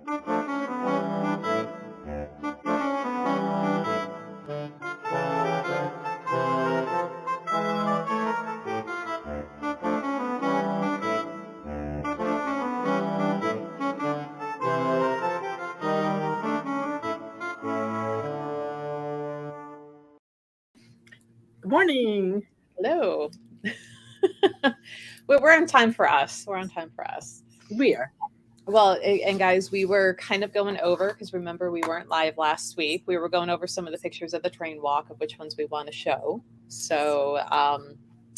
Good morning. Hello. We're on time for us. We're on time for us. We are. Well, and guys, we were kind of going over because remember we weren't live last week. We were going over some of the pictures of the train walk of which ones we want to show. So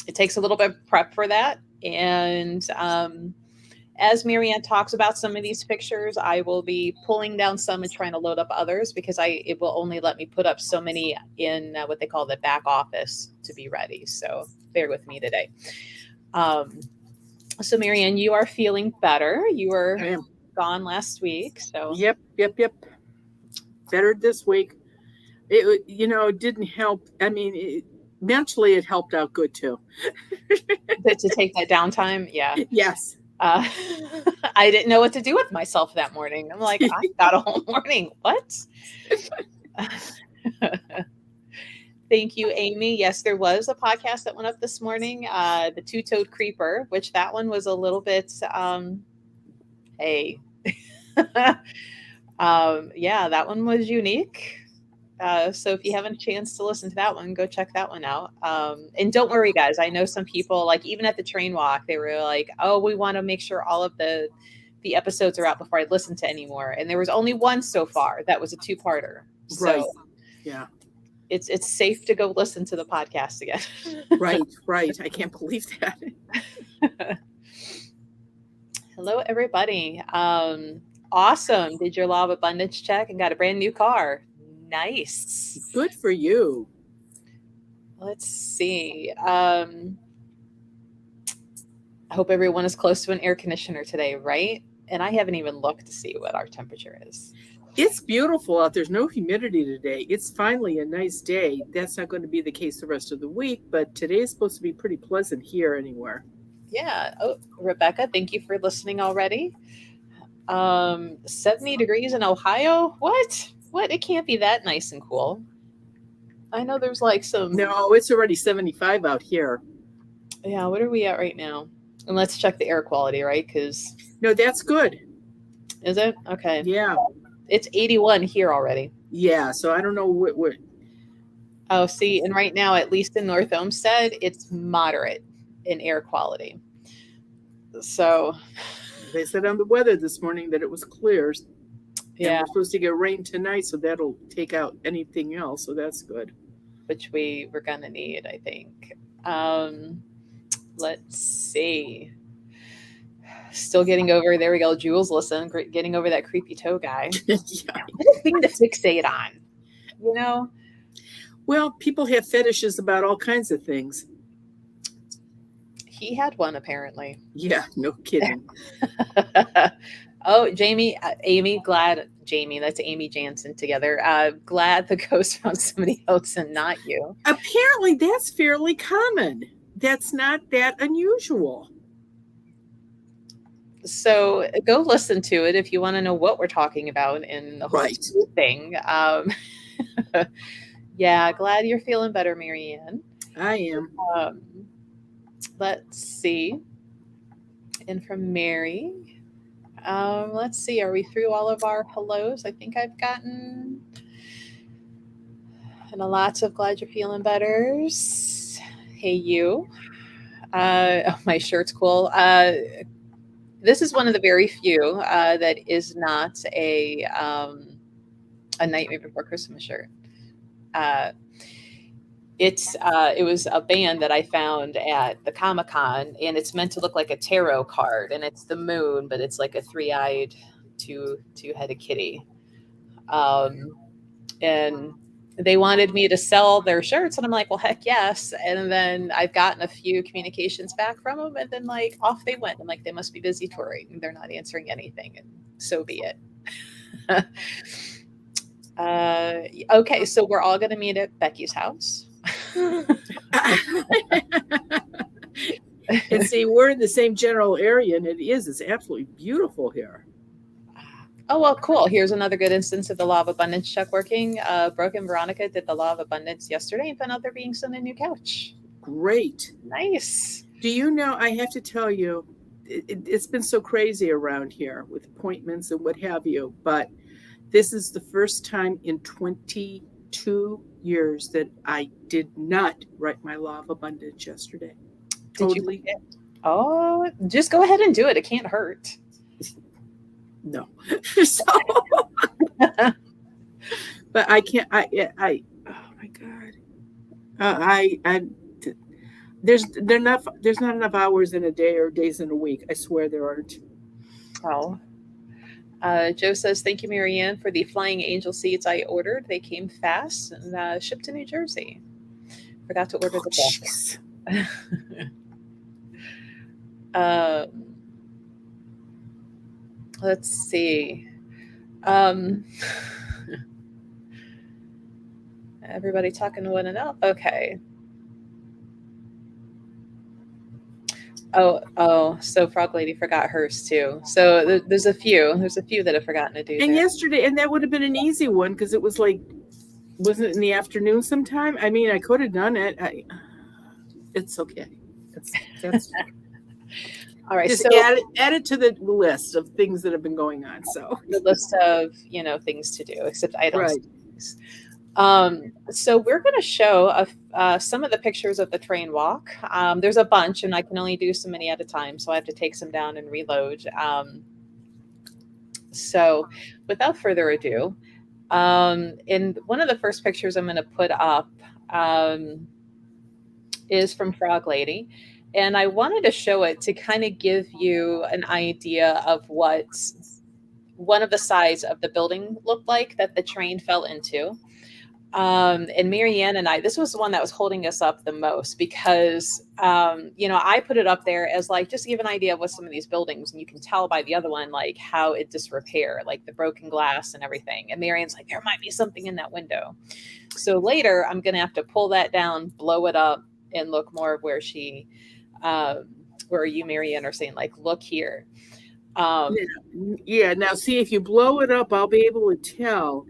it takes a little bit of prep for that. And as Marianne talks about some of these pictures, I will be pulling down some and trying to load up others because it will only let me put up so many in what they call the back office to be ready. So bear with me today. So Marianne, you are feeling better. You were I am. gone last week. So Yep. Better this week. It didn't help. I mean, mentally it helped out good too. to take that downtime. Yeah. Yes. I didn't know what to do with myself that morning. I'm like, I got a whole morning. What? Thank you, Amy. Yes, there was a podcast that went up this morning, the Two-Toed Creeper, which that one was a little bit, hey. Yeah, that one was unique. So if you haven't a chance to listen to that one, go check that one out. And don't worry, guys. I know some people, like even at the train walk, they were like, "Oh, we want to make sure all of the episodes are out before I listen to any more." And there was only one so far that was a two-parter. So Right. Yeah. it's safe to go listen to the podcast again. Right. I can't believe that. Hello, everybody. Awesome. Did your law of abundance check and got a brand new car. Nice. Good for you. Let's see. I hope everyone is close to an air conditioner today, right? And I haven't even looked to see what our temperature is. It's beautiful out. There's no humidity today. It's finally a nice day. That's not going to be the case the rest of the week, but today is supposed to be pretty pleasant here anywhere. Yeah. Oh, Rebecca, thank you for listening already. 70 degrees in Ohio? What? It can't be that nice and cool. I know there's like some... No, it's already 75 out here. Yeah, what are we at right now? And let's check the air quality, right? Because... No, that's good. Is it? Okay. Yeah. It's 81 here already. Yeah, so I don't know what... Oh, see, and right now, at least in North Olmsted, it's moderate in air quality. So... They said on the weather this morning that it was clear. Yeah. And we're supposed to get rain tonight, so that'll take out anything else, so that's good. Which we're going to need, I think. Let's see. Still getting over, there we go, Jules, listen, getting over that creepy toe guy. Yeah. What a thing to fixate on, you know? Well, people have fetishes about all kinds of things. He had one, apparently. Yeah, no kidding. Oh, Amy, glad, Jamie, that's Amy Jansen together. Glad the ghost found somebody else and not you. Apparently, that's fairly common. That's not that unusual. So go listen to it if you want to know what we're talking about in the whole thing. Yeah, glad you're feeling better, Marianne. I am. Let's see. And from Mary, let's see. Are we through all of our hellos? I think I've gotten and lots of glad you're feeling better. Hey, you. My shirt's cool. This is one of the very few that is not a Nightmare Before Christmas shirt. It was a band that I found at the Comic-Con, and it's meant to look like a tarot card, and it's the moon, but it's like a three-eyed, two-headed kitty. And they wanted me to sell their shirts, and I'm like, well, heck yes. And then I've gotten a few communications back from them, and then like off they went. I'm like, they must be busy touring. They're not answering anything, and so be it. Okay, so we're all going to meet at Becky's house. And see, we're in the same general area, and it's absolutely beautiful here. Oh, well, cool. Here's another good instance of the law of abundance check working. Brooke and Veronica did the law of abundance yesterday and found out they're being sent a new couch. Great. Nice. Do you know, I have to tell you, it's been so crazy around here with appointments and what have you, but this is the first time in 22 years that I did not write my law of abundance yesterday. Totally. Oh, just go ahead and do it. It can't hurt. No. So, but I can't, oh my God. There's not enough hours in a day or days in a week. I swear there aren't. Oh. Joe says, thank you, Marianne, for the flying angel seats I ordered. They came fast and shipped to New Jersey. Forgot to order the book. Let's see. Everybody talking to one another. Okay. Oh, so Frog Lady forgot hers too. So there's a few that have forgotten to do. And yesterday, and that would have been an easy one because it was like, wasn't it in the afternoon sometime? I mean, I could have done it. It's okay. That's all right. Just so add it to the list of things that have been going on. So the list of things to do, except items. Right. So we're going to show some of the pictures of the train walk. There's a bunch, and I can only do so many at a time, so I have to take some down and reload. So without further ado, in one of the first pictures I'm going to put up is from Frog Lady. And I wanted to show it to kind of give you an idea of what one of the sides of the building looked like that the train fell into. And Marianne and I, this was the one that was holding us up the most because, I put it up there as like, just to give an idea of what some of these buildings, and you can tell by the other one, like how it disrepair, like the broken glass and everything. And Marianne's like, there might be something in that window. So later I'm going to have to pull that down, blow it up, and look more of where where you, Marianne, are saying like, look here. Yeah. Now see, if you blow it up, I'll be able to tell.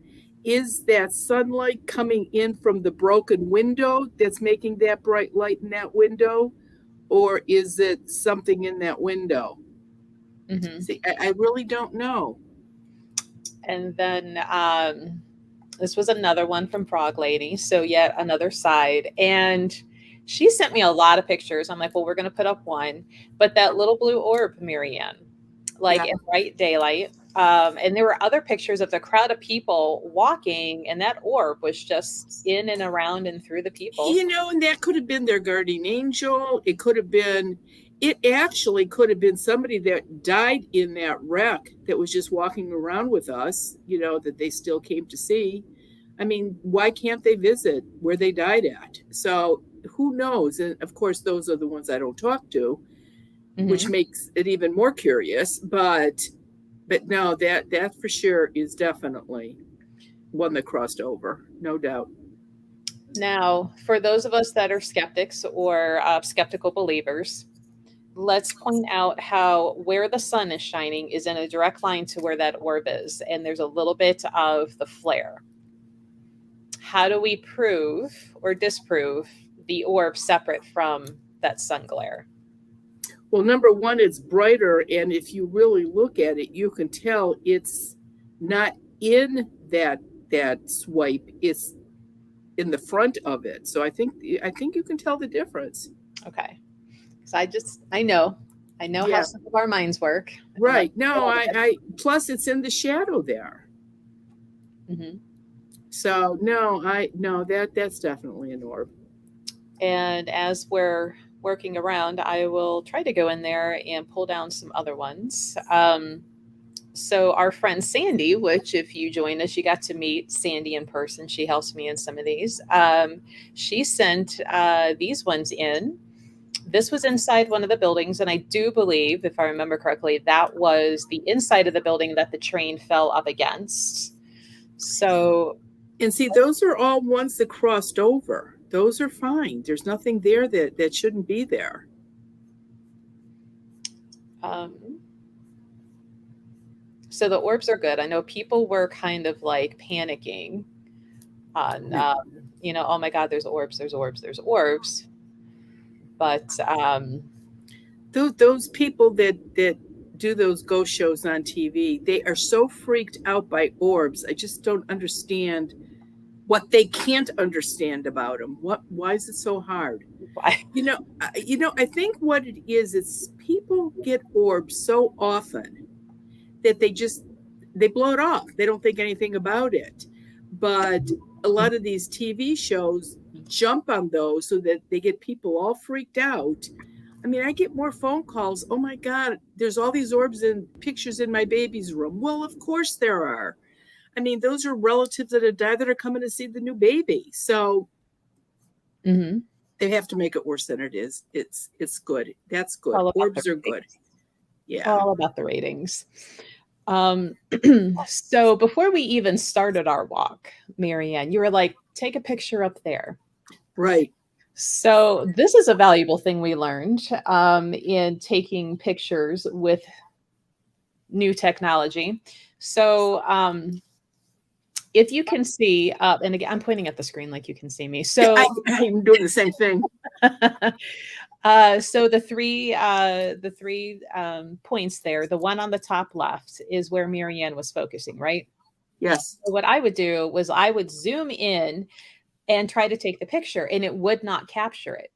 Is that sunlight coming in from the broken window that's making that bright light in that window? Or is it something in that window? Mm-hmm. See, I really don't know. And then this was another one from Frog Lady. So yet another side. And she sent me a lot of pictures. I'm like, well, we're going to put up one. But that little blue orb, Marianne, like in bright daylight. And there were other pictures of the crowd of people walking, and that orb was just in and around and through the people. And that could have been their guardian angel. It actually could have been somebody that died in that wreck that was just walking around with us, that they still came to see. I mean, why can't they visit where they died at? So who knows? And of course, those are the ones I don't talk to, mm-hmm. which makes it even more curious. But no, that for sure is definitely one that crossed over, no doubt. Now, for those of us that are skeptics or skeptical believers, let's point out how where the sun is shining is in a direct line to where that orb is. And there's a little bit of the flare. How do we prove or disprove the orb separate from that sun glare? Well, number one, it's brighter, and if you really look at it, you can tell it's not in that swipe; it's in the front of it. So I think you can tell the difference. Okay, because I know how some of our minds work. Right? No, I plus it's in the shadow there. Mm-hmm. So that's definitely an orb. And as we're working around, I will try to go in there and pull down some other ones. So our friend Sandy, which if you join us, you got to meet Sandy in person. She helps me in some of these. She sent these ones in. This was inside one of the buildings. And I do believe, if I remember correctly, that was the inside of the building that the train fell up against. So, and see, those are all ones that crossed over. Those are fine. There's nothing there that shouldn't be there. So the orbs are good. I know people were kind of like panicking on, oh my God, there's orbs, there's orbs, there's orbs. But those people that do those ghost shows on TV, they are so freaked out by orbs. I just don't understand what they can't understand about them. Why is it so hard? why? I think what it is people get orbs so often that they blow it off. They don't think anything about it. But a lot of these TV shows jump on those so that they get people all freaked out. I mean, I get more phone calls. Oh my God, there's all these orbs and pictures in my baby's room. Well, of course there are. I mean, those are relatives that have died that are coming to see the new baby. So they have to make it worse than it is. It's good. That's good. Orbs are good. Yeah. All about the ratings. So before we even started our walk, Marianne, you were like, take a picture up there. Right. So this is a valuable thing we learned in taking pictures with new technology. So if you can see, and again, I'm pointing at the screen like you can see me. So I'm doing the same thing. So the three points there, the one on the top left is where Marianne was focusing, right? Yes. So what I would do was I would zoom in and try to take the picture, and it would not capture it.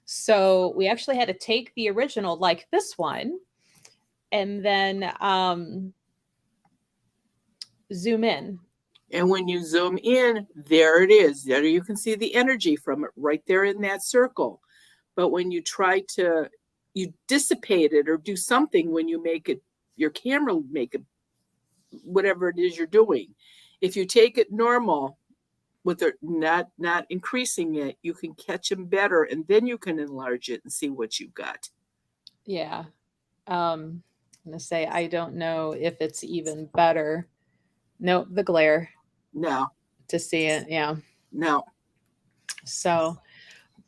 So we actually had to take the original, like this one, and then zoom in. And when you zoom in, there it is. There you can see the energy from it right there in that circle. But when you you dissipate it or do something when you make it, your camera make it, whatever it is you're doing. If you take it normal, with it not increasing it, you can catch them better, and then you can enlarge it and see what you've got. Yeah. I'm gonna say I don't know if it's even better. No, the glare. No. To see it, yeah. No. So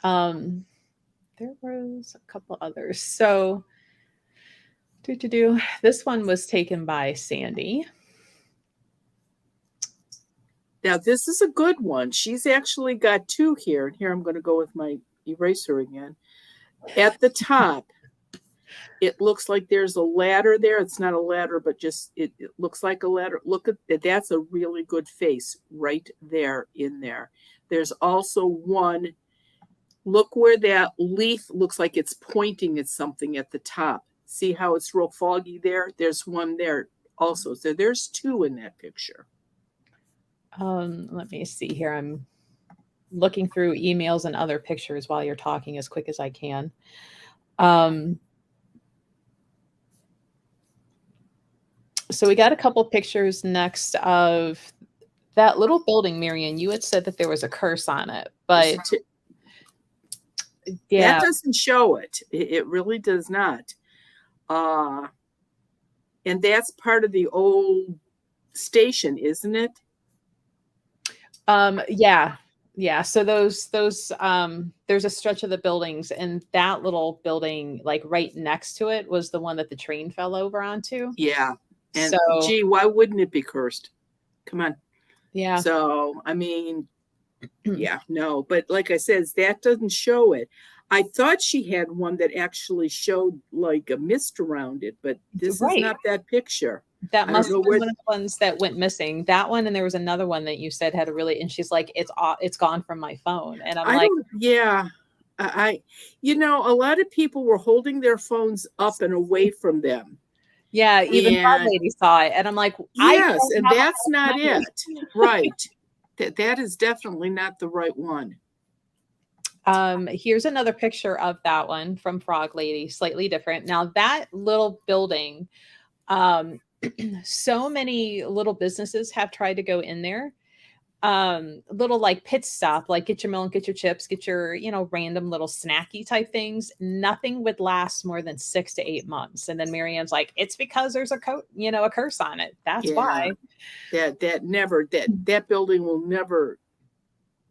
there was a couple others. So this one was taken by Sandy. Now, this is a good one. She's actually got two here. And here I'm going to go with my eraser again. At the top, it looks like there's a ladder there. It's not a ladder, but just it looks like a ladder. Look at that. That's a really good face right there in there. There's also one. Look where that leaf looks like it's pointing at something at the top. See how it's real foggy there? There's one there also. So there's two in that picture. Let me see here. I'm looking through emails and other pictures while you're talking as quick as I can. So we got a couple pictures next of that little building, Marianne. You had said that there was a curse on it, but yeah, that doesn't show it. It really does not. And that's part of the old station, isn't it? Yeah. So those there's a stretch of the buildings, and that little building, like right next to it, was the one that the train fell over onto. Yeah. And so, gee, why wouldn't it be cursed? Come on. Yeah. So, I mean, yeah, no. But like I said, that doesn't show it. I thought she had one that actually showed like a mist around it, but this is not that picture. That must have been one of the ones that went missing. That one, and there was another one that you said had a really, and she's like, it's gone from my phone. And I'm like, yeah. A lot of people were holding their phones up and away from them. Yeah, even Frog Lady saw it. And I'm like, yes, and that's not it. Right. That is definitely not the right one. Here's another picture of that one from Frog Lady, slightly different. Now that little building, so many little businesses have tried to go in there. Little like pit stop, like get your milk, get your chips, get your, random little snacky type things. Nothing would last more than 6 to 8 months. And then Marianne's like, it's because there's a curse on it. That's why. That building will never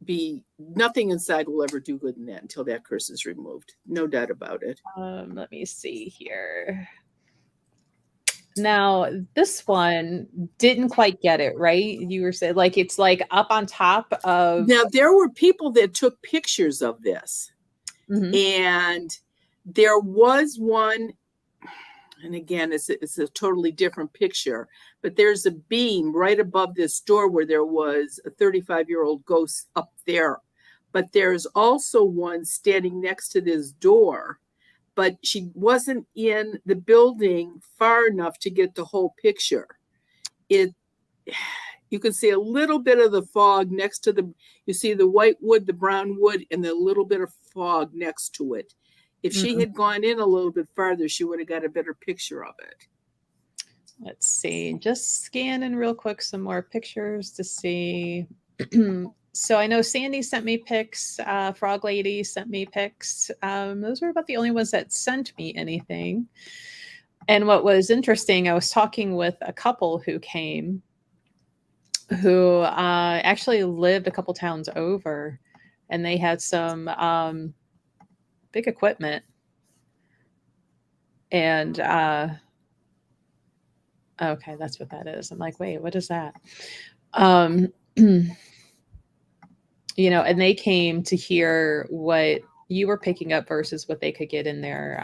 be, nothing inside will ever do good in that until that curse is removed. No doubt about it. Let me see here. Now, this one didn't quite get it, right? You were saying like it's like up on top of. Now, there were people that took pictures of this, Mhm. and there was one, and again, it's a totally different picture, but there's a beam right above this door where there was a 35-year-old ghost up there. But there's also one standing next to this door, but she wasn't in the building far enough to get the whole picture. It You can see a little bit of the fog next to you see the white wood, the brown wood, and the little bit of fog next to it. If she Mhm. had gone in a little bit farther, she would have got a better picture of it. Let's see, just scanning real quick some more pictures to see. So I know Sandy sent me pics, Frog Lady sent me pics. Those were about the only ones that sent me anything. And what was interesting, I was talking with a couple who came, who actually lived a couple towns over, and they had some big equipment. And okay, that's what that is. I'm like, wait, what is that? You know, and they came to hear what you were picking up versus what they could get in their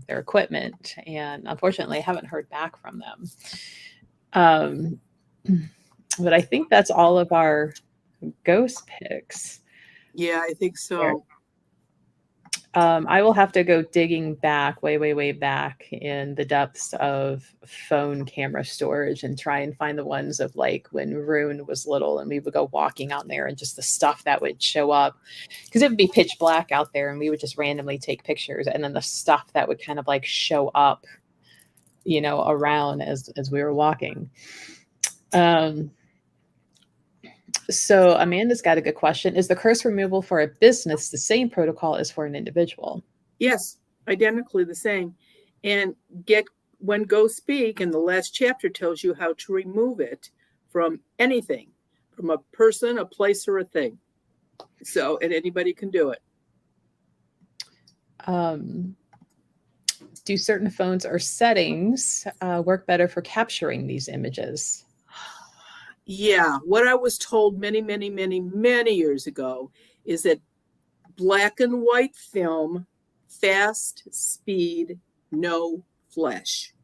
equipment, and unfortunately, I haven't heard back from them. But I think that's all of our ghost picks. Yeah, I think There. so. I will have to go digging back, way, way, way back in the depths of phone camera storage and try and find the ones of like when Rune was little and we would go walking out there and just the stuff that would show up because it would be pitch black out there and we would just randomly take pictures and then the stuff that would kind of like show up, you know, around as we were walking. So Amanda's got a good question. Is the curse removal for a business the same protocol as for an individual? Yes, identically the same. And get when ghosts speak, and the last chapter tells you how to remove it from anything, from a person, a place, or a thing. So, and anybody can do it. Do certain phones or settings work better for capturing these images? Yeah, what I was told many, many, many, many years ago is that black and white film, fast speed, no flesh.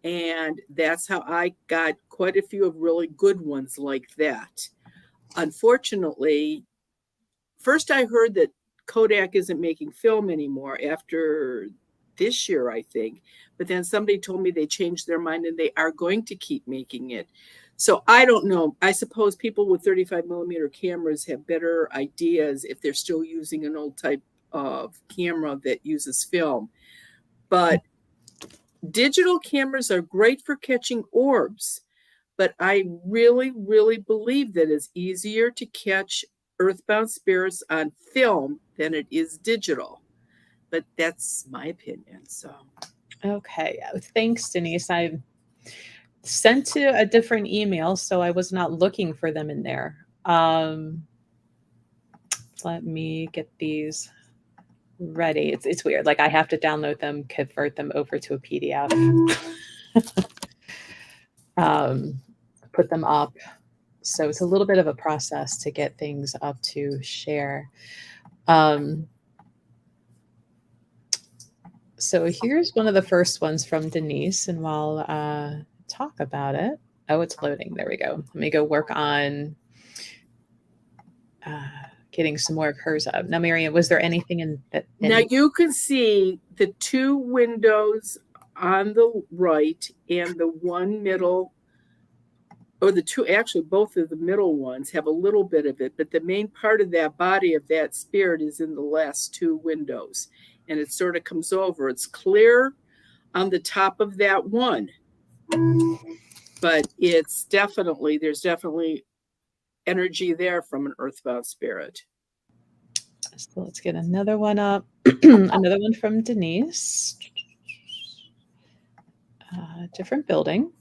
And that's how I got quite a few of really good ones like that. Unfortunately, first I heard that Kodak isn't making film anymore after this year, I think. But then somebody told me they changed their mind and they are going to keep making it. So I don't know. I suppose people with 35 millimeter cameras have better ideas if they're still using an old type of camera that uses film. But digital cameras are great for catching orbs. But I really, really believe that it's easier to catch earthbound spirits on film than it is digital. But that's my opinion. So, Okay. Thanks, Denise. I sent to a different email, so I was not looking for them in there. Let me get these ready. It's weird. Like I have to download them, convert them over to a PDF, put them up. So it's a little bit of a process to get things up to share. So here's one of the first ones from Denise, and we'll talk about it. Oh, it's loading. There we go. Let me go work on getting some more of hers up. Now, Marian, was there anything in that? now you can see the two windows on the right and the one middle, or the two, actually, both of the middle ones have a little bit of it, but the main part of that body of that spirit is in the last two windows. And it sort of comes over. It's clear on the top of that one, but there's definitely energy there from an earthbound spirit. So let's get another one up. Another one from Denise. Different building.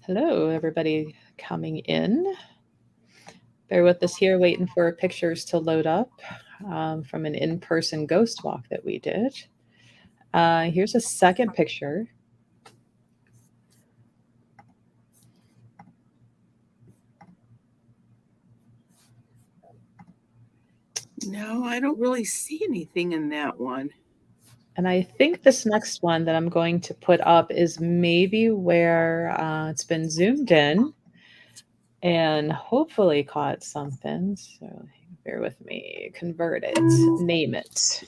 Hello, everybody coming in. Bear with us here, waiting for pictures to load up from an in-person ghost walk that we did. Here's a second picture. No, I don't really see anything in that one. And I think this next one that I'm going to put up is maybe where it's been zoomed in and hopefully caught something. So bear with me. Convert it, name it,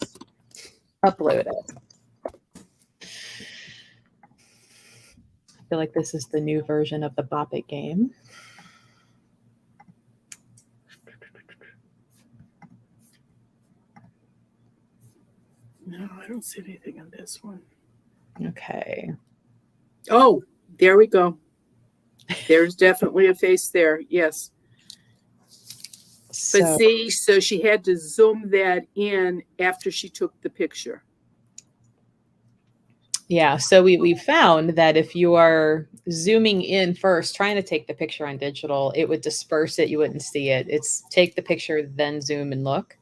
upload it. I feel like this is the new version of the Bop It game. No, I don't see anything on this one. Okay. Oh, there we go. There's definitely a face there. Yes. But see, so she had to zoom that in after she took the picture. Yeah, so we found that if you are zooming in first, trying to take the picture on digital, it would disperse it. You wouldn't see it. It's take the picture, then zoom and look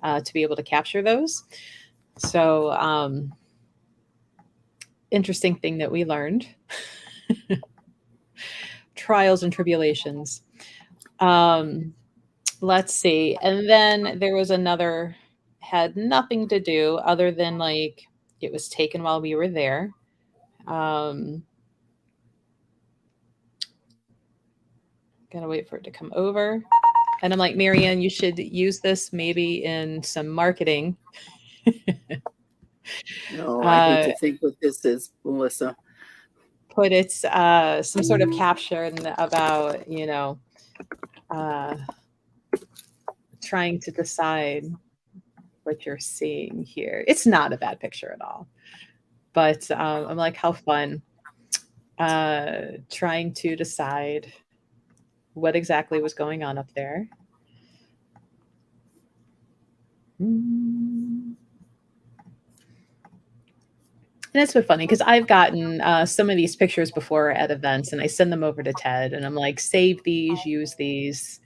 to be able to capture those. So interesting thing that we learned. Trials and tribulations. Let's see. And then there was another, had nothing to do other than like it was taken while we were there. Gotta wait for it to come over. And I'm like, Marianne, you should use this maybe in some marketing. No, I hate to think what this is, Melissa. Put it some sort of caption about, trying to decide what you're seeing here. It's not a bad picture at all. But I'm like, how fun. Trying to decide what exactly was going on up there. And it's been funny because I've gotten some of these pictures before at events and I send them over to Ted and I'm like, save these, use these.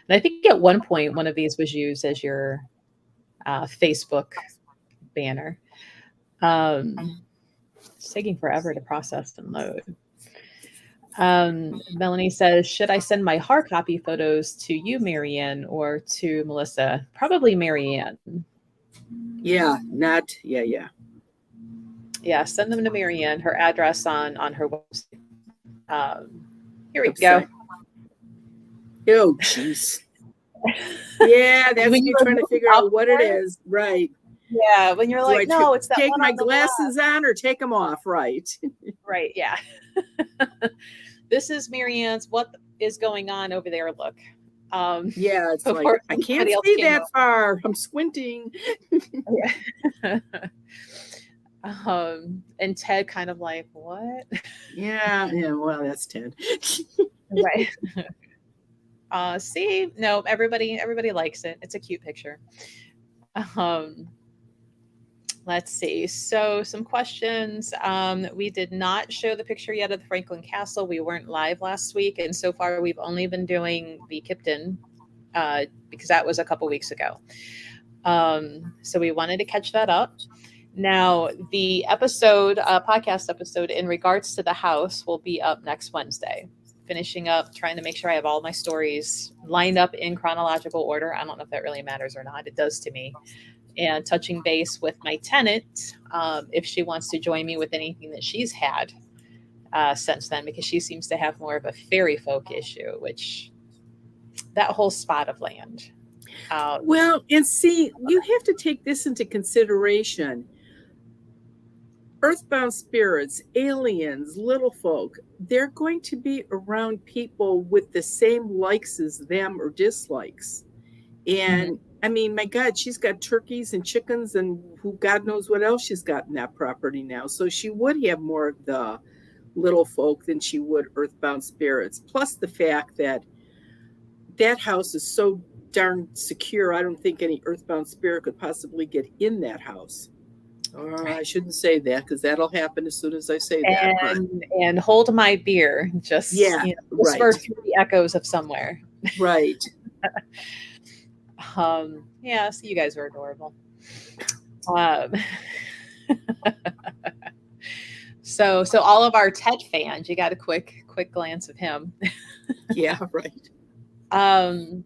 And I think at one point, one of these was used as your Facebook banner. It's taking forever to process and load. Melanie says, should I send my hard copy photos to you, Marianne, or to Melissa? Probably Marianne. Yeah, yeah. Yeah, send them to Marianne. Her address on her website. Here we go. Oh, jeez. Yeah, that's when you're trying to figure out what it is, right? Yeah, when you're like, no, it's that. Take my glasses on or take them off, right? Right. Yeah. This is Marianne's. What is going on over there? Look. Yeah, it's like I can't see that far. I'm squinting. And Ted kind of like, what? Yeah. Well, that's Ted. Right. See, no, everybody likes it. It's a cute picture. Let's see. So some questions. We did not show the picture yet of the Franklin Castle. We weren't live last week. And so far we've only been doing the Kipton because that was a couple weeks ago. So we wanted to catch that up. Now the podcast episode in regards to the house will be up next Wednesday. Finishing up, trying to make sure I have all my stories lined up in chronological order. I don't know if that really matters or not. It does to me. And touching base with my tenant, if she wants to join me with anything that she's had since then, because she seems to have more of a fairy folk issue, which that whole spot of land. Well, and see, you have to take this into consideration. Earthbound spirits, aliens, little folk, they're going to be around people with the same likes as them or dislikes. And I mean, my God, she's got turkeys and chickens and who God knows what else she's got in that property now. So she would have more of the little folk than she would earthbound spirits. Plus the fact that that house is so darn secure, I don't think any earthbound spirit could possibly get in that house. Or I shouldn't say that because that'll happen as soon as I say that. And hold my beer, just right. whisper through the echoes of somewhere. Right. Yeah, so you guys are adorable. Um, so all of our Ted fans, you got a quick glance of him. Yeah, right. Um,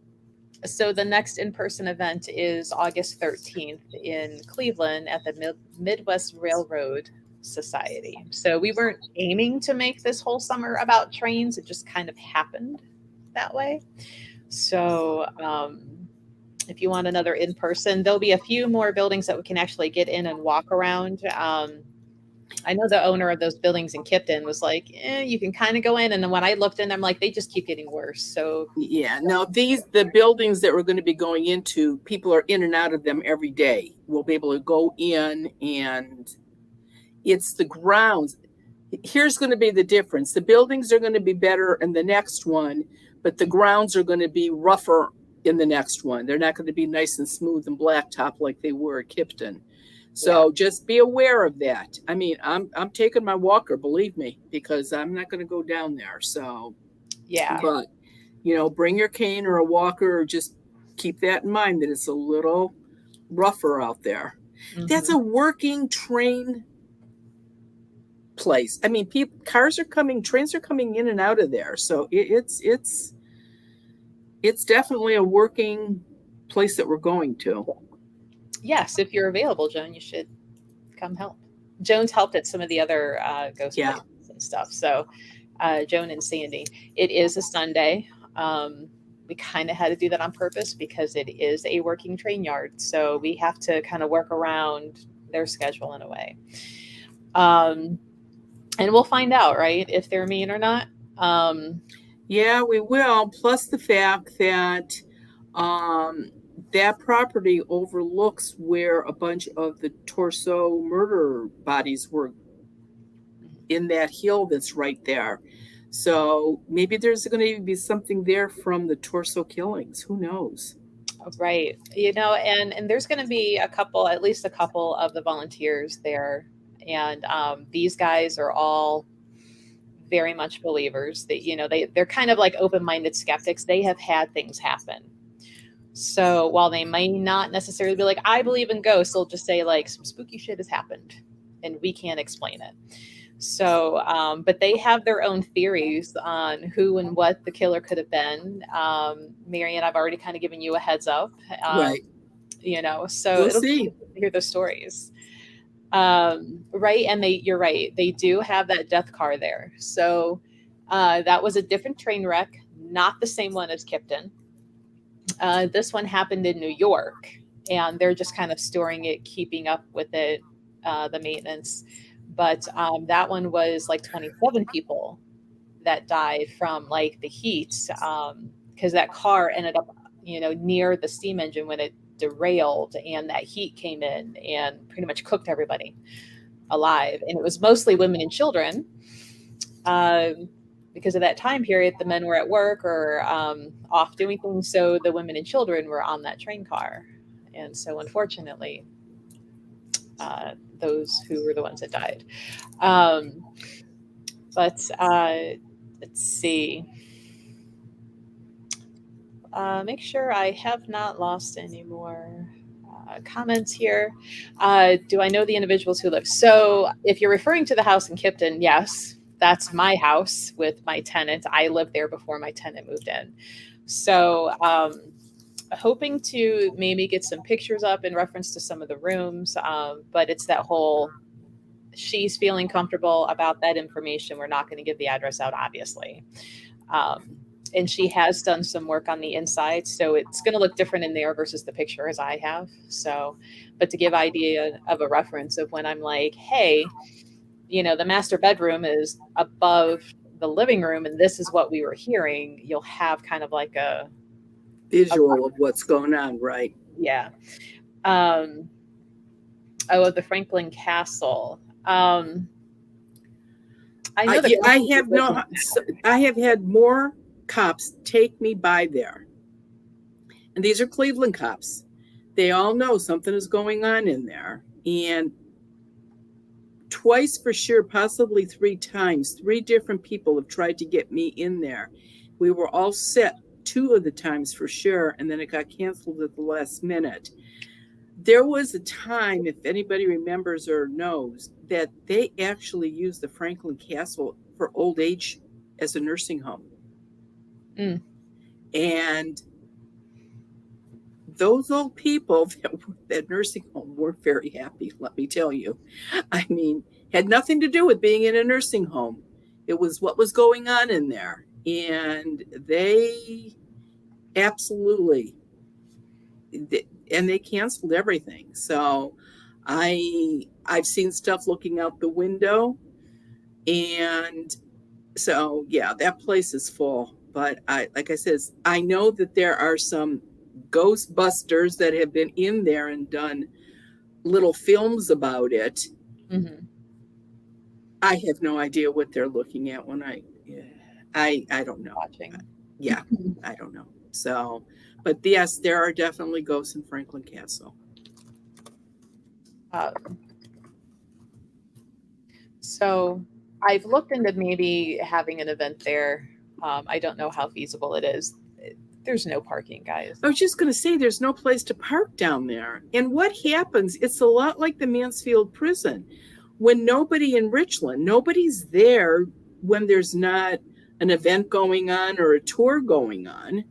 so the next in-person event is August 13th in Cleveland at the Midwest Railroad Society. So we weren't aiming to make this whole summer about trains. It just kind of happened that way. So if you want another in-person, there'll be a few more buildings that we can actually get in and walk around. I know the owner of those buildings in Kipton was like, you can kind of go in. And then when I looked in, I'm like, they just keep getting worse. So Yeah. Now the buildings that we're going to be going into, people are in and out of them every day. We'll be able to go in, and it's the grounds. Here's going to be the difference. The buildings are going to be better in the next one, but the grounds are going to be rougher in the next one. They're not going to be nice and smooth and blacktop like they were at Kipton. yeah, So just be aware of that. I mean, I'm taking my walker, believe me, because I'm not going to go down there. So, yeah. but bring your cane or a walker, or just keep that in mind that it's a little rougher out there. That's Mhm. a working train place. I mean, cars are coming, trains are coming in and out of there. So it's definitely a working place that we're going to. Yes, if you're available, Joan, you should come help. Joan's helped at some of the other ghost Yeah. places and stuff. So Joan and Sandy, it is a Sunday. We kind of had to do that on purpose because it is a working train yard. So we have to kind of work around their schedule in a way. And we'll find out, right, if they're mean or not. Yeah, we will. Plus the fact that um, that property overlooks where a bunch of the torso murder bodies were, in that hill that's right there. So maybe there's going to be something there from the torso killings. Who knows? Right. And there's going to be at least a couple of the volunteers there. And these guys are all very much believers that, they're kind of like open-minded skeptics. They have had things happen. So while they may not necessarily be like, I believe in ghosts, they'll just say like some spooky shit has happened and we can't explain it. So, but they have their own theories on who and what the killer could have been. Marianne, I've already kind of given you a heads up. Right. So We'll it'll be see. interesting to hear those stories. Right. And you're right. They do have that death car there. So, that was a different train wreck, not the same one as Kipton. This one happened in New York, and they're just kind of storing it, keeping up with it, the maintenance. But that one was like 27 people that died from like the heat, because that car ended up, near the steam engine when it derailed, and that heat came in and pretty much cooked everybody alive. And it was mostly women and children. Because of that time period, the men were at work or off doing things, so the women and children were on that train car. And so, unfortunately, those who were the ones that died. But let's see. Make sure I have not lost any more comments here. Do I know the individuals who live? So, if you're referring to the house in Kipton, yes, that's my house with my tenant. I lived there before my tenant moved in. So, hoping to maybe get some pictures up in reference to some of the rooms, but it's that whole she's feeling comfortable about that information. We're not going to give the address out, obviously. And she has done some work on the inside, so it's going to look different in there versus the picture as I have. So, but to give idea of a reference of when I'm like, hey, the master bedroom is above the living room, and this is what we were hearing, you'll have kind of like a Visual of what's going on, right? yeah. Of the Franklin Castle. I know the I have had more cops take me by there, and these are Cleveland cops. They all know something is going on in there, and twice for sure, possibly 3 times, 3 different people have tried to get me in there. We were all set 2 of the times for sure, and then it got canceled at the last minute. There was a time, if anybody remembers or knows, that they actually used the Franklin Castle for old age as a nursing home. Mm. And those old people that were at that nursing home weren't very happy, let me tell you. I mean, had nothing to do with being in a nursing home. It was what was going on in there. And they absolutely, and they canceled everything. So I've seen stuff looking out the window, and so yeah, that place is full. But like I said, I know that there are some Ghostbusters that have been in there and done little films about it. Mm-hmm. I have no idea what they're looking at when I don't know. Watching. Yeah, I don't know. So, but yes, there are definitely ghosts in Franklin Castle. So I've looked into maybe having an event there. I don't know how feasible it is. There's no parking, guys. I was just going to say there's no place to park down there. And what happens, it's a lot like the Mansfield prison. When nobody in Richland, nobody's there when there's not an event going on or a tour going on.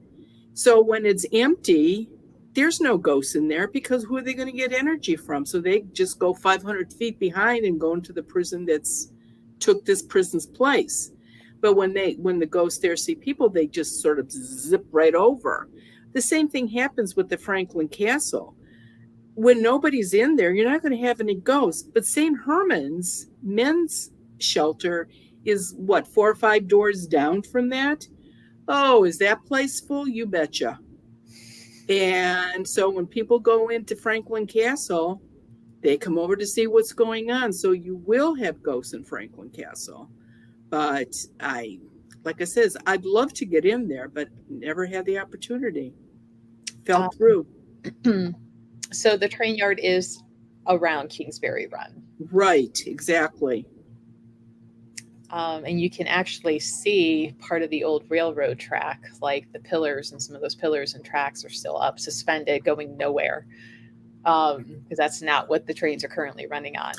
So when it's empty, there's no ghosts in there because who are they going to get energy from? So they just go 500 feet behind and go into the prison that's took this prison's place. But when the ghosts there see people, they just sort of zip right over. The same thing happens with the Franklin Castle. When nobody's in there, you're not going to have any ghosts. But St. Herman's men's shelter is what, 4 or 5 doors down from that? Oh, is that place full? You betcha. And so when people go into Franklin Castle, they come over to see what's going on. So you will have ghosts in Franklin Castle. But like I said, I'd love to get in there, but never had the opportunity. Fell through. So the train yard is around Kingsbury Run. Right, exactly. And you can actually see part of the old railroad track, like the pillars, and some of those pillars and tracks are still up, suspended, going nowhere. Because that's not what the trains are currently running on.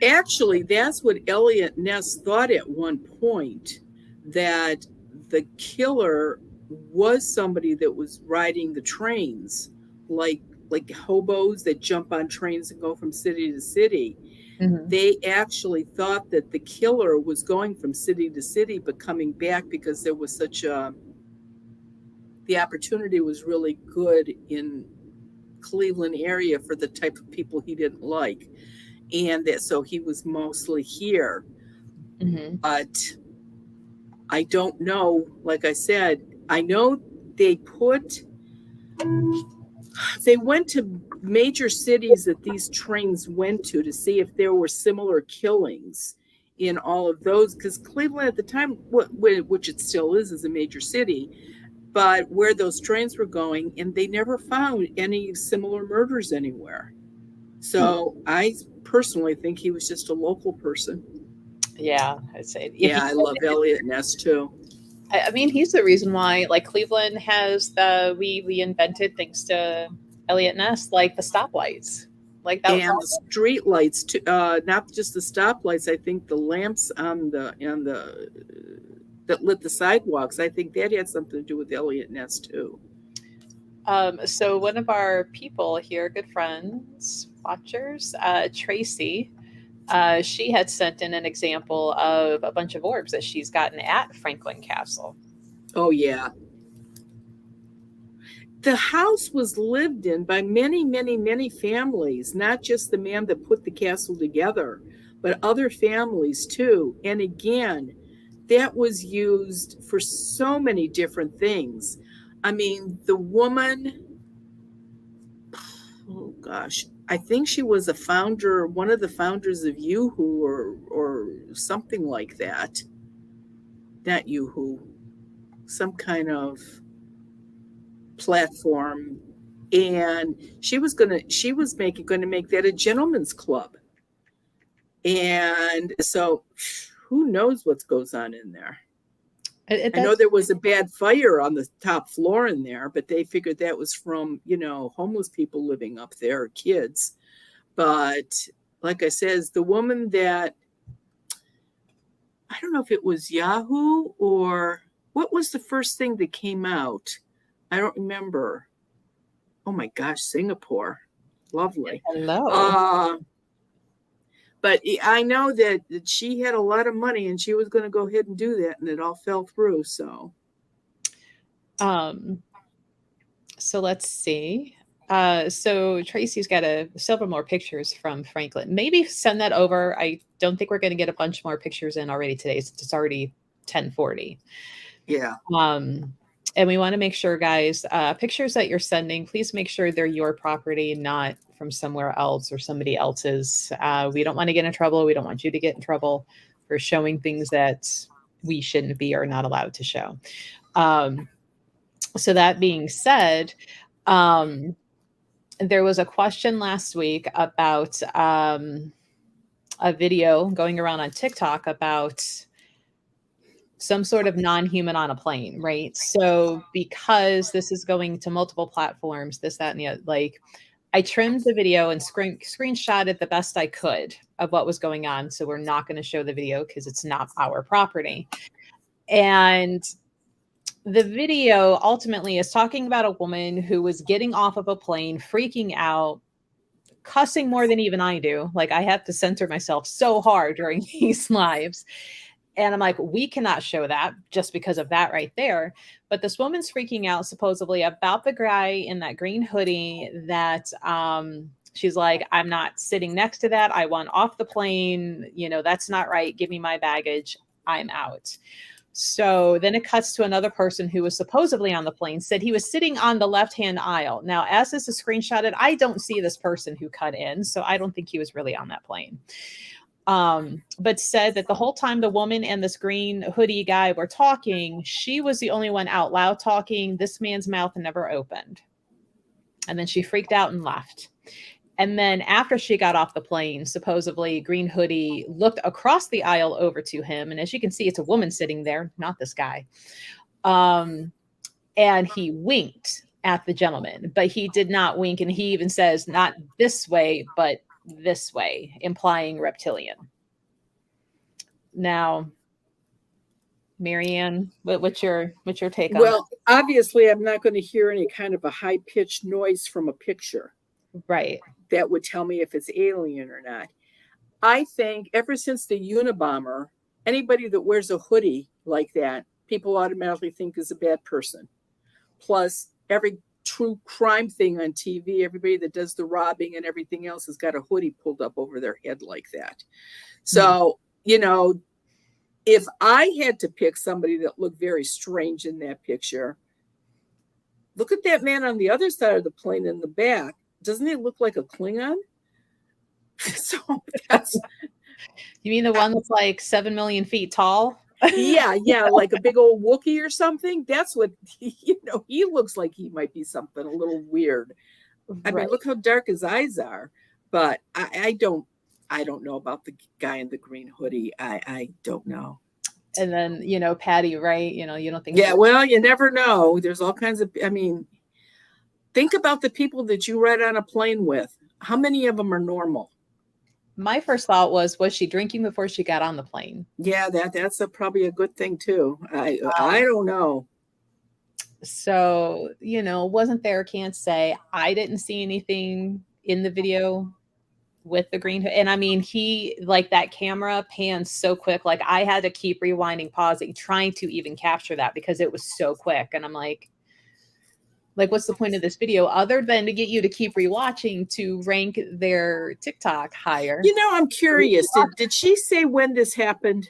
Actually, that's what Elliot Ness thought at one point, that the killer was somebody that was riding the trains, like hobos that jump on trains and go from city to city. Mm-hmm. They actually thought that the killer was going from city to city, but coming back because there was the opportunity was really good in Cleveland area for the type of people he didn't like. And that so he was mostly here. Mm-hmm. But I don't know, like I said, I know they went to major cities that these trains went to see if there were similar killings in all of those, because Cleveland at the time, which it still is a major city, but where those trains were going, and they never found any similar murders anywhere. So I personally think he was just a local person. Yeah, I'd say. Yeah, I love Elliot Ness too. I mean, he's the reason why, like, Cleveland has we invented, thanks to Elliot Ness, like the stoplights, like that, and the street lights too. Not just the stoplights. I think the lamps on that lit the sidewalks. I think that had something to do with Elliot Ness too. So one of our people here, good friends, watchers, Tracy, she had sent in an example of a bunch of orbs that she's gotten at Franklin Castle. Oh, yeah. The house was lived in by many, many, many families, not just the man that put the castle together, but other families too. And again, that was used for so many different things. I mean, the woman, oh gosh, I think she was one of the founders of Yoo-Hoo or something like that. Not Yoo-Hoo, some kind of platform. And she was going to make that a gentleman's club. And so who knows what goes on in there? I know there was a bad fire on the top floor in there, but they figured that was from, homeless people living up there, or kids. But like I says, the woman that, I don't know if it was Yahoo or what was the first thing that came out? I don't remember. Oh my gosh, Singapore. Lovely. Hello. But I know that she had a lot of money and she was going to go ahead and do that, and it all fell through. So let's see. So Tracy's got several more pictures from Franklin. Maybe send that over. I don't think we're going to get a bunch more pictures in already today, since it's already 10:40. Yeah. And we want to make sure, guys, pictures that you're sending, please make sure they're your property, not from somewhere else or somebody else's. We don't want to get in trouble. We don't want you to get in trouble for showing things that we shouldn't be or not allowed to show. So that being said, there was a question last week about a video going around on TikTok about some sort of non-human on a plane, right? So because this is going to multiple platforms, this, that, and the other, I trimmed the video and screenshotted the best I could of what was going on. So we're not going to show the video because it's not our property. And the video ultimately is talking about a woman who was getting off of a plane, freaking out, cussing more than even I do. I have to censor myself so hard during these lives. And I'm like, we cannot show that just because of that right there. But this woman's freaking out supposedly about the guy in that green hoodie that she's like, I'm not sitting next to that. I want off the plane. That's not right. Give me my baggage. I'm out. So then it cuts to another person who was supposedly on the plane, said he was sitting on the left-hand aisle. Now, as this is screenshotted, I don't see this person who cut in, so I don't think he was really on that plane. But said that the whole time the woman and this green hoodie guy were talking, she was the only one out loud talking. This man's mouth never opened. And then she freaked out and left. And then after she got off the plane, supposedly green hoodie looked across the aisle over to him. And as you can see, it's a woman sitting there, not this guy. And he winked at the gentleman, but he did not wink. And he even says, not this way, but this way, implying reptilian. Now, Marianne, what's your take on Well, obviously, I'm not going to hear any kind of a high-pitched noise from a picture. Right. That would tell me if it's alien or not. I think ever since the Unabomber, anybody that wears a hoodie like that, people automatically think is a bad person. Plus, every true crime thing on TV, everybody that does the robbing and everything else has got a hoodie pulled up over their head like that. So, if I had to pick somebody that looked very strange in that picture, look at that man on the other side of the plane in the back. Doesn't he look like a Klingon? So that's. You mean the one that's like 7 million feet tall? Yeah, like a big old Wookiee or something. That's what he looks like. He might be something a little weird. I mean, look how dark his eyes are. But I don't know about the guy in the green hoodie. I don't know. And then Patty, right? You don't think. Yeah, well, you never know. There's all kinds of. I mean, think about the people that you ride on a plane with. How many of them are normal? My first thought was she drinking before she got on the plane? Yeah, that's probably a good thing too. I don't know. So, wasn't there, can't say. I didn't see anything in the video with the green hood. And I mean, he, that camera pans so quick. I had to keep rewinding, pausing, trying to even capture that because it was so quick. And I'm like, what's the point of this video other than to get you to keep rewatching to rank their TikTok higher? I'm curious. Did she say when this happened?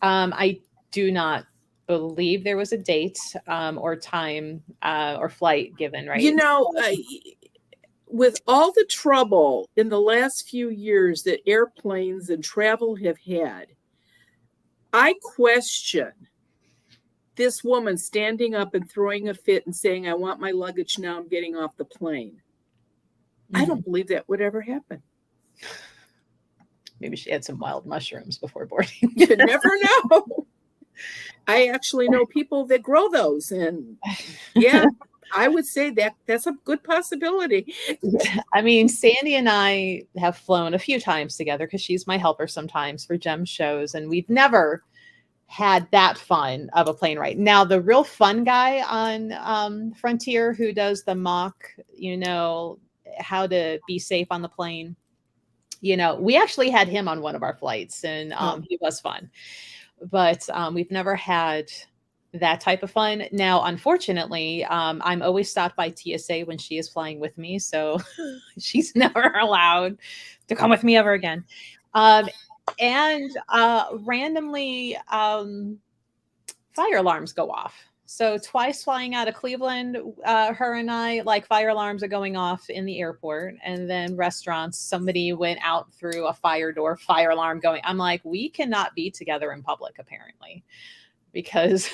I do not believe there was a date or time or flight given, right? With all the trouble in the last few years that airplanes and travel have had, I question this woman standing up and throwing a fit and saying, I want my luggage now, I'm getting off the plane. Mm-hmm. I don't believe that would ever happen. Maybe she had some wild mushrooms before boarding. You never know. I actually know people that grow those, and yeah, I would say that that's a good possibility. I mean, Sandy and I have flown a few times together because she's my helper sometimes for gem shows, and we've never had that fun of a plane ride. Now, the real fun guy on Frontier who does the mock, how to be safe on the plane, we actually had him on one of our flights, and he was fun. But we've never had that type of fun. Now, unfortunately, I'm always stopped by TSA when she is flying with me, so she's never allowed to come with me ever again. And randomly, fire alarms go off. So twice flying out of Cleveland, her and I, like, fire alarms are going off in the airport, and then restaurants, somebody went out through a fire door, fire alarm going. I'm like, we cannot be together in public, apparently, because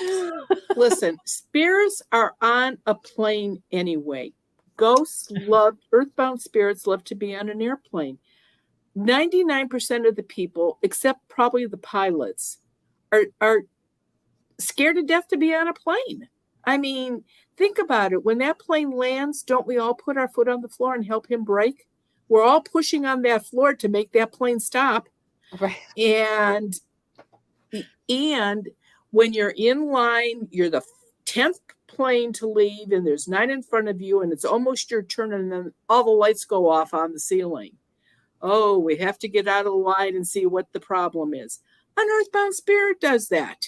Listen, spirits are on a plane anyway. Earthbound spirits love to be on an airplane. 99% of the people, except probably the pilots, are scared to death to be on a plane. I mean, think about it. When that plane lands, don't we all put our foot on the floor and help him brake? We're all pushing on that floor to make that plane stop. right. And when you're in line, you're the 10th plane to leave, and there's 9 in front of you, and it's almost your turn, and then all the lights go off on the ceiling. Oh, we have to get out of the line and see what the problem is. An earthbound spirit does that.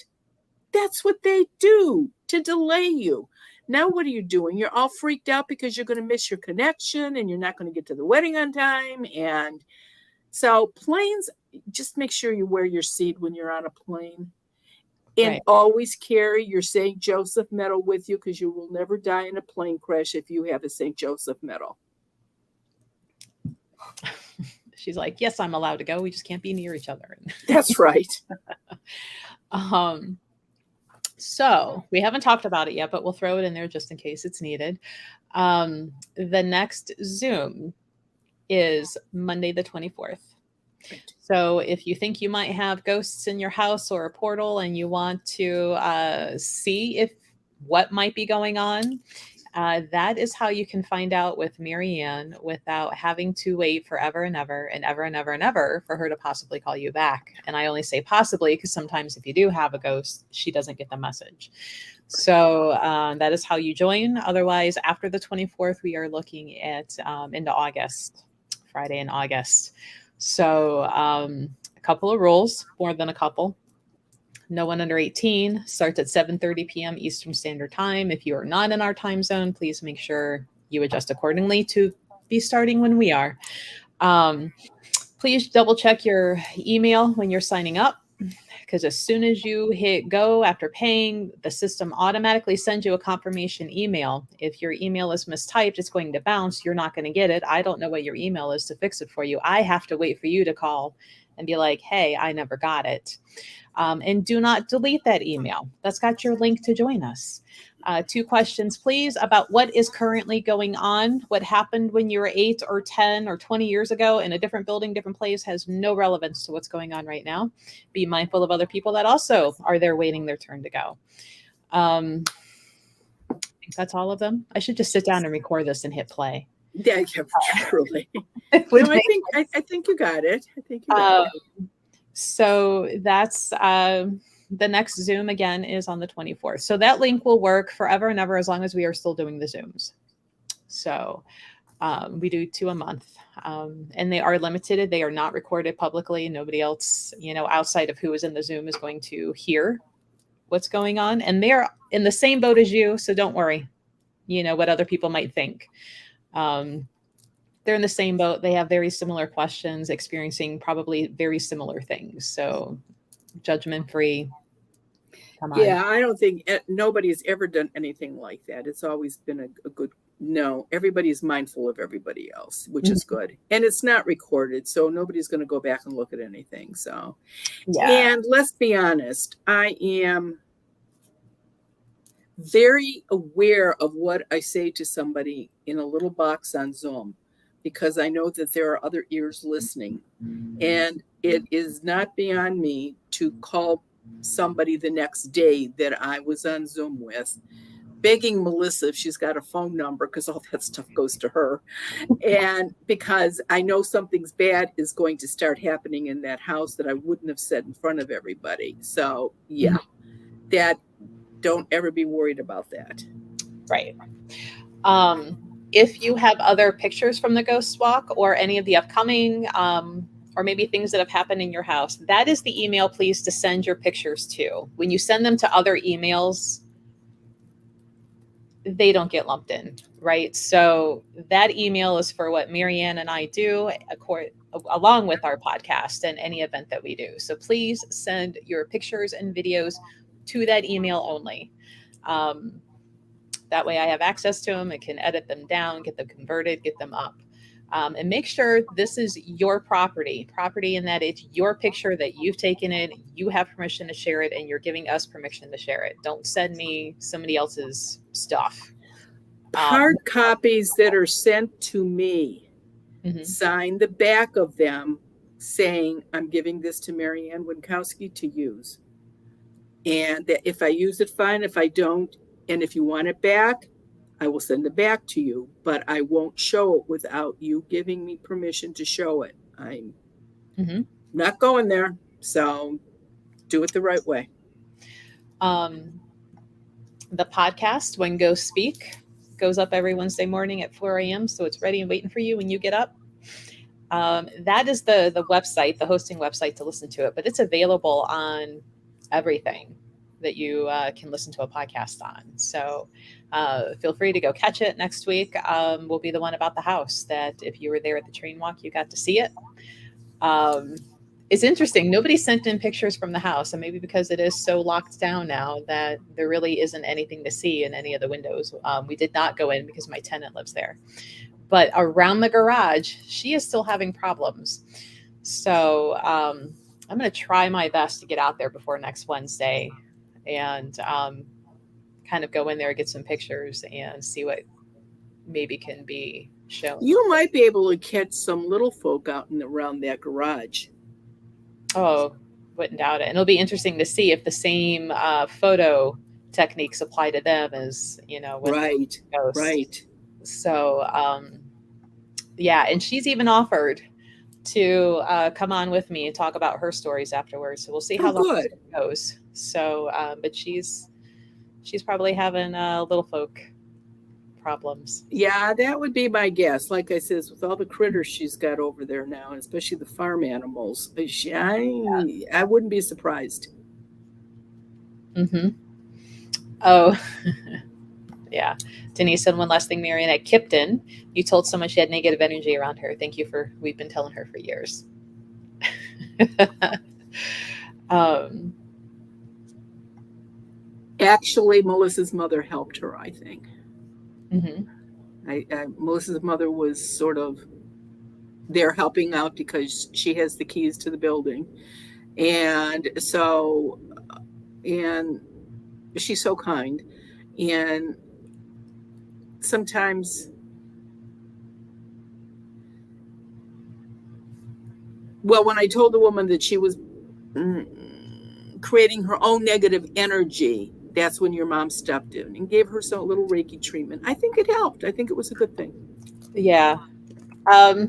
That's what they do to delay you. Now, what are you doing? You're all freaked out because you're going to miss your connection and you're not going to get to the wedding on time. And so planes, just make sure you wear your seat when you're on a plane. And always carry your St. Joseph medal with you, because you will never die in a plane crash if you have a St. Joseph medal. She's like, yes, I'm allowed to go. We just can't be near each other. That's right. So we haven't talked about it yet, but we'll throw it in there just in case it's needed. The next Zoom is Monday the 24th. So if you think you might have ghosts in your house or a portal and you want to see what might be going on, that is how you can find out with Marianne without having to wait forever and ever and ever and ever and ever for her to possibly call you back. And I only say possibly because sometimes if you do have a ghost, she doesn't get the message. So that is how you join. Otherwise, after the 24th, we are looking at into August, Friday in August. So a couple of rules, more than a couple. No one under 18, starts at 7:30 p.m. Eastern Standard Time. If you are not in our time zone, please make sure you adjust accordingly to be starting when we are. Please double check your email when you're signing up, because as soon as you hit go after paying, the system automatically sends you a confirmation email. If your email is mistyped, it's going to bounce. You're not going to get it. I don't know what your email is to fix it for you. I have to wait for you to call and be like, hey, I never got it. And do not delete that email. That's got your link to join us. 2 questions, please, about what is currently going on. What happened when you were 8 or 10 or 20 years ago in a different building, different place, has no relevance to what's going on right now. Be mindful of other people that also are there waiting their turn to go. I think that's all of them. I should just sit down and record this and hit play. Yeah, truly. No, I think you got it. I think you got it. So that's the next Zoom again is on the 24th. So that link will work forever and ever as long as we are still doing the Zooms. So we do 2 a month, and they are limited. They are not recorded publicly. Nobody else, outside of who is in the Zoom is going to hear what's going on. And they're in the same boat as you. So don't worry, what other people might think. They're in the same boat. They have very similar questions, experiencing probably very similar things. So judgment free. Come on. Yeah, I don't think nobody's ever done anything like that. It's always been a good, no, everybody's mindful of everybody else, which is good. And it's not recorded, so nobody's going to go back and look at anything. So, yeah. And let's be honest, I am very aware of what I say to somebody in a little box on Zoom, because I know that there are other ears listening. And it is not beyond me to call somebody the next day that I was on Zoom with, begging Melissa if she's got a phone number, because all that stuff goes to her. And because I know something's bad is going to start happening in that house that I wouldn't have said in front of everybody. So yeah, that, don't ever be worried about that. Right. If you have other pictures from the Ghost Walk or any of the upcoming, or maybe things that have happened in your house, that is the email, please, to send your pictures to. When you send them to other emails, they don't get lumped in, right? So that email is for what Marianne and I do, along with our podcast and any event that we do. So please send your pictures and videos to that email only. That way I have access to them and can edit them down, get them converted, get them up. And make sure this is your property in that it's your picture that you've taken it, you have permission to share it, and you're giving us permission to share it. Don't send me somebody else's stuff. Hard copies that are sent to me, sign the back of them saying, I'm giving this to Marianne Winkowski to use. And that if I use it, fine. If I don't, and if you want it back, I will send it back to you, but I won't show it without you giving me permission to show it. I'm not going there. So do it the right way. The podcast, When Ghosts Speak, goes up every Wednesday morning at 4 a.m. So it's ready and waiting for you when you get up. That is the website, the hosting website to listen to it, but it's available on everything that you can listen to a podcast on. So feel free to go catch it. Next week will be the one about the house that if you were there at the train walk, you got to see it. It's interesting. Nobody sent in pictures from the house, and maybe because it is so locked down now that there really isn't anything to see in any of the windows. We did not go in because my tenant lives there. But around the garage, she is still having problems. So I'm going to try my best to get out there before next Wednesday and kind of go in there, get some pictures, and see what maybe can be shown. You might be able to catch some little folk out and around that garage. Oh, wouldn't doubt it. And it'll be interesting to see if the same photo techniques apply to them as, Right. So, yeah. And she's even offered to come on with me and talk about her stories afterwards. So we'll see how long it goes. So, but she's probably having little folk problems. Yeah, that would be my guess. Like I said, with all the critters she's got over there now, and especially the farm animals, I wouldn't be surprised. Oh, yeah. Denise said one last thing, Marianne, at Kipton, you told someone she had negative energy around her. Thank you we've been telling her for years. Actually, Melissa's mother helped her, I think. Melissa's mother was sort of there helping out because she has the keys to the building. And so, and she's so kind. And sometimes, well, when I told the woman that she was creating her own negative energy, that's when your mom stepped in and gave her some little Reiki treatment. I think it helped. I think it was a good thing. Yeah. I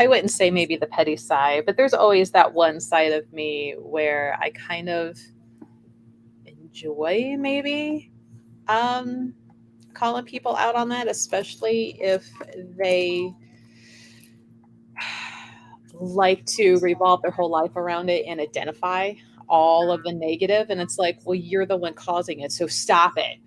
wouldn't say maybe the petty side, but there's always that one side of me where I kind of enjoy maybe calling people out on that, especially if they like to revolve their whole life around it and identify all of the negative. And it's like, well, you're the one causing it, so stop it.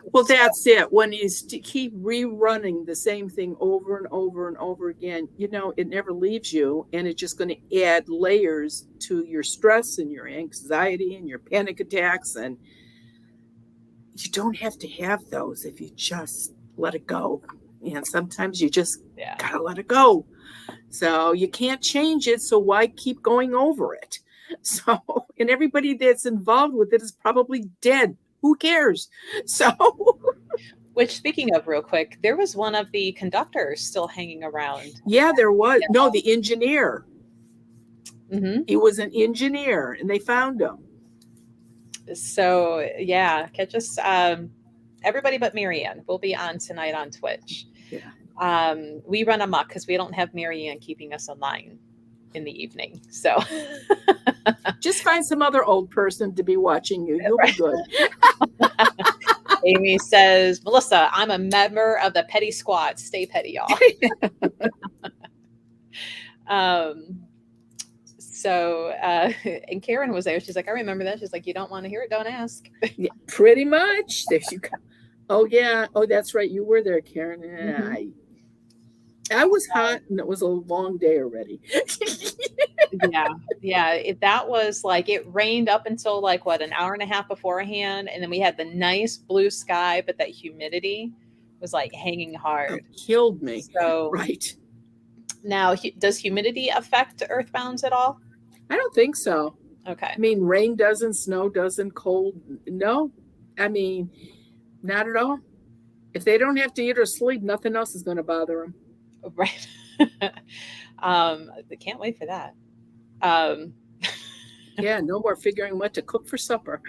Well, that's it. When you keep rerunning the same thing over and over and over again, it never leaves you, and it's just going to add layers to your stress and your anxiety and your panic attacks. And you don't have to have those if you just let it go. And sometimes you just gotta let it go. So you can't change it. So why keep going over it? So, and everybody that's involved with it is probably dead. Who cares? So, Which, speaking of, real quick, there was one of the conductors still hanging around. Yeah, there was. No, the engineer. Mm-hmm. He was an engineer, and they found him. So yeah, catch us. Everybody but Marianne will be on tonight on Twitch. Yeah. We run amok because we don't have Marianne keeping us online in the evening. So Just find some other old person to be watching you. You'll be good. Amy says, Melissa, I'm a member of the petty squad. Stay petty, y'all. And Karen was there. She's like, I remember that. She's like, you don't want to hear it, don't ask. Yeah, pretty much. There you go. Oh yeah. Oh, that's right. You were there, Karen. Mm-hmm. I was hot, and it was a long day already. Yeah. That was like, it rained up until like what, an hour and a half beforehand, and then we had the nice blue sky, but that humidity was like hanging hard. It killed me. So right. Now, does humidity affect earthbounds at all? I don't think so. Okay. I mean, rain doesn't, snow doesn't, cold. No, I mean, not at all. If they don't have to eat or sleep, nothing else is going to bother them. Right. I can't wait for that. Yeah, no more figuring what to cook for supper.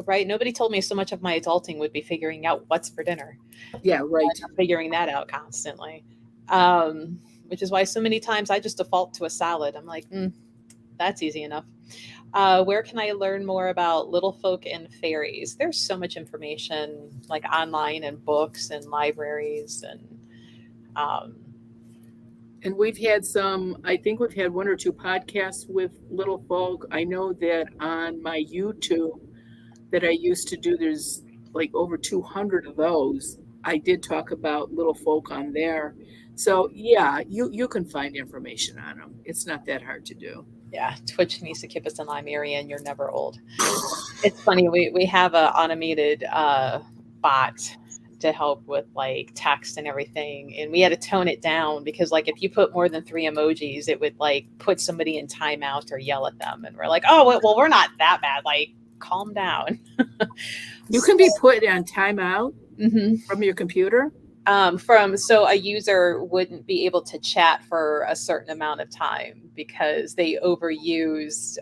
Right. Nobody told me so much of my adulting would be figuring out what's for dinner. Yeah, right. I'm figuring that out constantly. Which is why so many times I just default to a salad. I'm like, that's easy enough. Where can I learn more about little folk and fairies? There's so much information like online and books and libraries and we've had I think we've had 1 or 2 podcasts with little folk. I know that on my YouTube that I used to do, there's like over 200 of those. I did talk about little folk on there. So yeah, you can find information on them. It's not that hard to do. Yeah, Twitch needs to keep us in line, and you're never old. It's funny, we have an automated bot to help with like text and everything, and we had to tone it down because like if you put more than 3 emojis, it would like put somebody in timeout or yell at them, and we're like, oh well, we're not that bad, like calm down. You can be put on timeout from your computer. So a user wouldn't be able to chat for a certain amount of time because they overused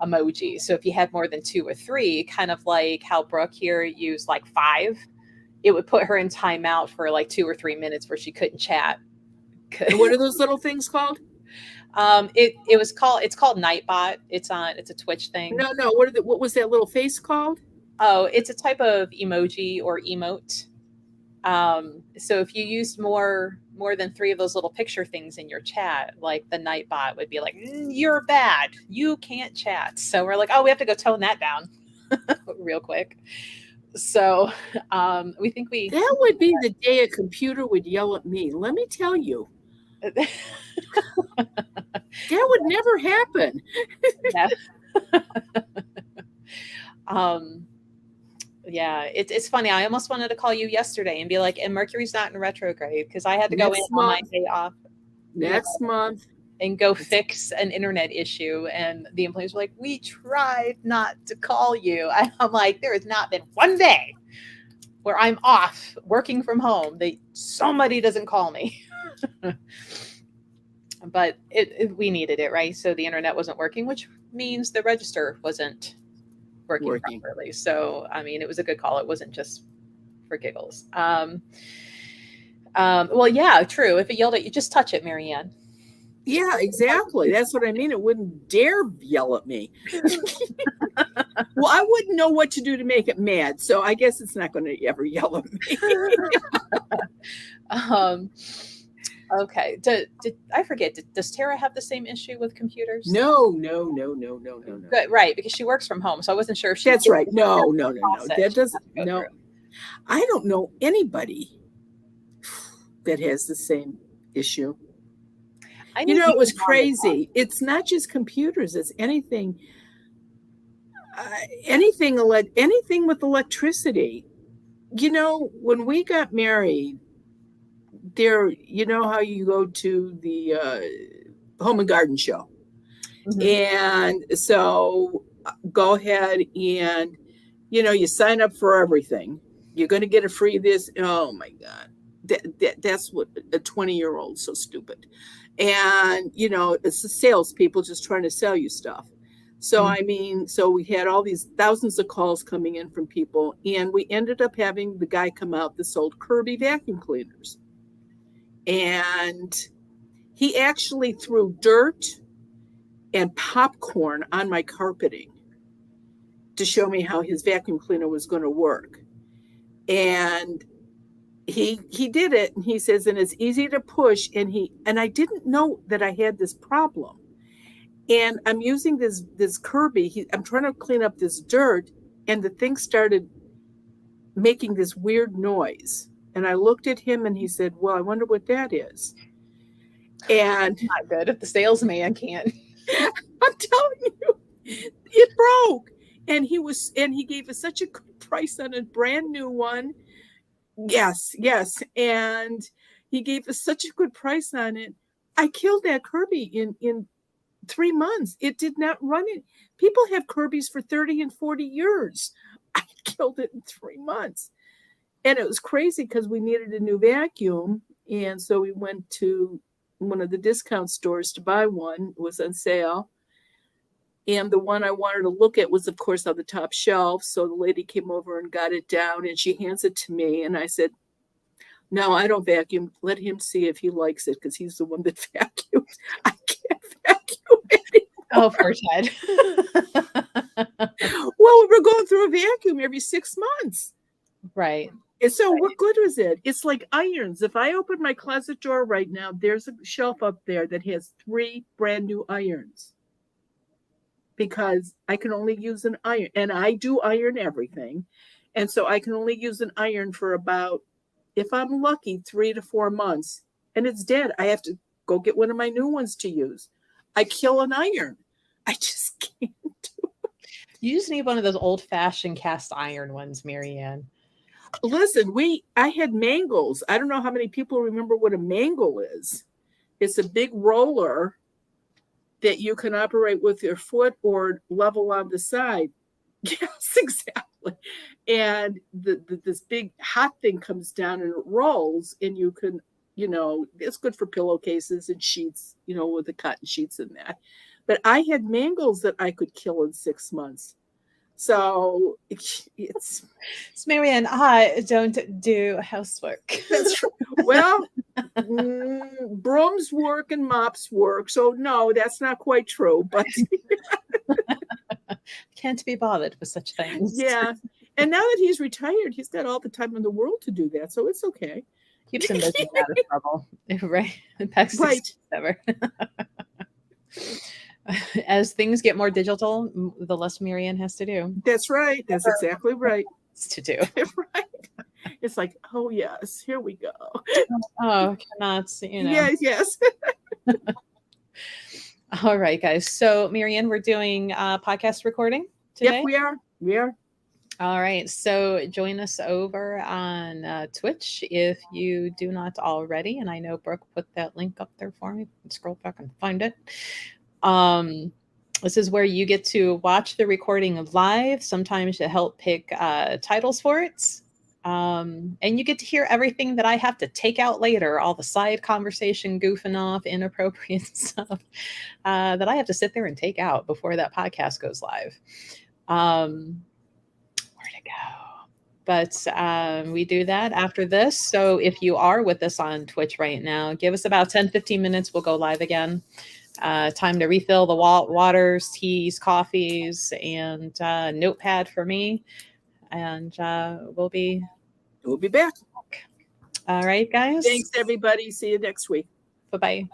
emojis. So if you had more than 2 or 3, kind of like how Brooke here used like 5, it would put her in timeout for like 2 or 3 minutes where she couldn't chat. What are those little things called? It's called Nightbot. It's a Twitch thing. No. What was that little face called? Oh, it's a type of emoji or emote. So if you used more than 3 of those little picture things in your chat, like the Nightbot would be like, you're bad, you can't chat. So we're like, oh, we have to go tone that down real quick. So we think that would be the day a computer would yell at me. Let me tell you, that would never happen. Yeah, it's funny. I almost wanted to call you yesterday and be like, and Mercury's not in retrograde, because I had to go in on my day off next month and go fix an internet issue. And the employees were like, we tried not to call you. And I'm like, there has not been one day where I'm off working from home that somebody doesn't call me. But we needed it, right? So the internet wasn't working, which means the register wasn't working properly. So, I mean, it was a good call. It wasn't just for giggles. Well, yeah, true. If it yelled at you, just touch it, Marianne. Yeah, exactly. That's what I mean. It wouldn't dare yell at me. Well, I wouldn't know what to do to make it mad. So I guess it's not going to ever yell at me. Okay. I forget, does Tara have the same issue with computers? No. Good, right, because she works from home, so I wasn't sure if she. That's right. No. That doesn't. No, I don't know anybody that has the same issue. It was crazy. It's not just computers. It's anything. Anything with electricity. When we got married, there, how you go to the home and garden show. And so go ahead and, you sign up for everything, You're going to get a free this. Oh my God. That's what a 20-year-old so stupid. And, it's the salespeople just trying to sell you stuff. So, Mm. I mean, so we had all these thousands of calls coming in from people, and we ended up having the guy come out that sold Kirby vacuum cleaners. And he actually threw dirt and popcorn on my carpeting to show me how his vacuum cleaner was going to work. And he did it, and he says, and it's easy to push, and I didn't know that I had this problem. And I'm using this Kirby. I'm trying to clean up this dirt, and the thing started making this weird noise. And I looked at him, and he said, "Well, I wonder what that is." And Not good if the salesman can't. I'm telling you, it broke. And he gave us such a good price on a brand new one. Yes. And he gave us such a good price on it. I killed that Kirby in 3 months. It did not run it. People have Kirby's for 30 and 40 years. I killed it in 3 months. And it was crazy because we needed a new vacuum. And so we went to one of the discount stores to buy one. It was on sale. And the one I wanted to look at was, of course, on the top shelf. So the lady came over and got it down, and she hands it to me. And I said, "No, I don't vacuum. Let him see if he likes it, because he's the one that vacuums. I can't vacuum anymore." Oh, poor Ted. Well, we're going through a vacuum every 6 months. Right. And so what good is it? It's like irons. If I open my closet door right now, there's a shelf up there that has 3 brand new irons. Because I can only use an iron, and I do iron everything. And so I can only use an iron for about, if I'm lucky, 3 to 4 months, and it's dead. I have to go get one of my new ones to use. I kill an iron. I just can't do it. You just need one of those old-fashioned cast iron ones, Marianne. Listen, I had mangles. I don't know how many people remember what a mangle is. It's a big roller that you can operate with your foot or level on the side. Yes, exactly. And this big hot thing comes down and it rolls, and you can, it's good for pillowcases and sheets, with the cotton sheets in that. But I had mangles that I could kill in 6 months. So it's Marianne, I don't do housework. That's true. Well, brooms work and mops work. So no, that's not quite true. But can't be bothered with such things. Yeah. And now that he's retired, he's got all the time in the world to do that. So it's okay. Keeps him busy and out of trouble. Right. Right. As things get more digital, the less Marianne has to do. That's right. That's exactly right. To do. Right. It's like, oh yes, here we go. Oh, cannot, Yes. All right, guys. So, Marianne, we're doing podcast recording today. Yep, we are. All right. So join us over on Twitch if you do not already. And I know Brooke put that link up there for me. Scroll back and find it. This is where you get to watch the recording live, sometimes to help pick titles for it. And you get to hear everything that I have to take out later, all the side conversation, goofing off, inappropriate stuff that I have to sit there and take out before that podcast goes live. Where to go? But we do that after this. So if you are with us on Twitch right now, give us about 10-15 minutes. We'll go live again. Time to refill the waters, teas, coffees, and notepad for me. And we'll be back. All right, guys. Thanks, everybody. See you next week. Bye-bye.